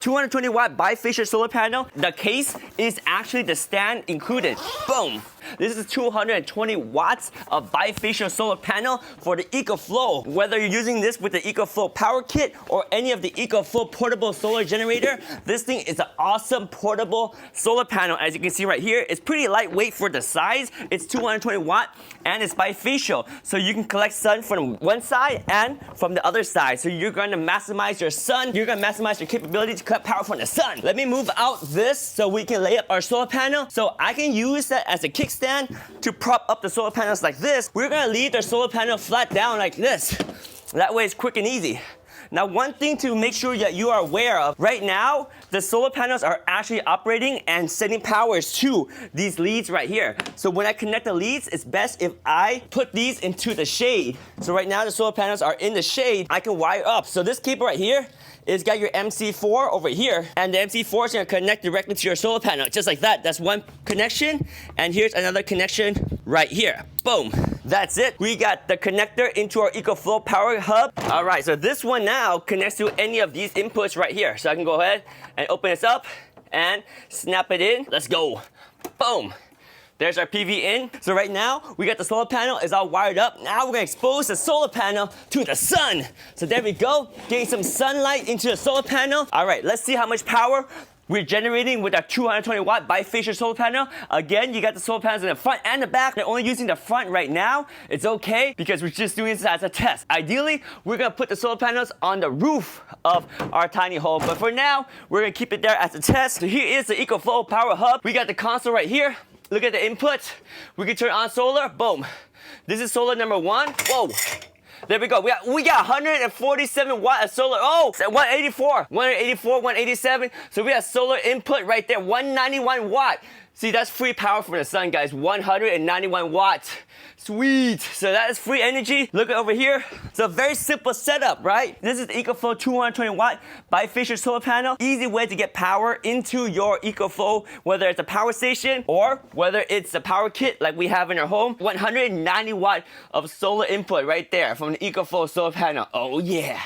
220 watt bifacial solar panel. The case is actually the stand included. Boom. This is 220 watts of bifacial solar panel for the ECOFLOW. Whether you're using this with the ECOFLOW power kit or any of the ECOFLOW portable solar generator, this thing is an awesome portable solar panel. As you can see right here, it's pretty lightweight for the size. It's 220 watt and it's bifacial. So you can collect sun from one side and from the other side. So you're going to maximize your sun. You're going to maximize your capability to collect power from the sun. Let me move out this so we can lay up our solar panel. So I can use that as a kickstand to prop up the solar panels like this. We're gonna leave the solar panel flat down like this. That way it's quick and easy. Now, one thing to make sure that you are aware of, right now, the solar panels are actually operating and sending powers to these leads right here. So when I connect the leads, it's best if I put these into the shade. So right now, the solar panels are in the shade. I can wire up. So this cable right here, it's got your MC4 over here, and the MC4 is gonna connect directly to your solar panel, just like that. That's one connection, and here's another connection right here. Boom. That's it. We got the connector into our ECOFLOW power hub. All right, so this one now connects to any of these inputs right here. So I can go ahead and open this up and snap it in. Let's go. Boom. There's our PV in. So right now, we got the solar panel is all wired up. Now we're gonna expose the solar panel to the sun. So there we go, getting some sunlight into the solar panel. All right, let's see how much power we're generating with our 220 watt bifacial solar panel. Again, you got the solar panels in the front and the back. They're only using the front right now. It's okay because we're just doing this as a test. Ideally, we're gonna put the solar panels on the roof of our tiny home. But for now, we're gonna keep it there as a test. So here is the ECOFLOW power hub. We got the console right here. Look at the input. We can turn on solar. Boom. This is solar number 1. Whoa. There we go. We got 147 watt of solar. Oh, 184, 187. So we have solar input right there. 191 watt. See, that's free power from the sun, guys. 191 watts. Sweet. So that is free energy. Look over here. So very simple setup, right? This is the ECOFLOW 220 watt bifacial solar panel. Easy way to get power into your ECOFLOW, whether it's a power station or whether it's a power kit like we have in our home. 190 watt of solar input right there from the ECOFLOW solar panel. Oh yeah.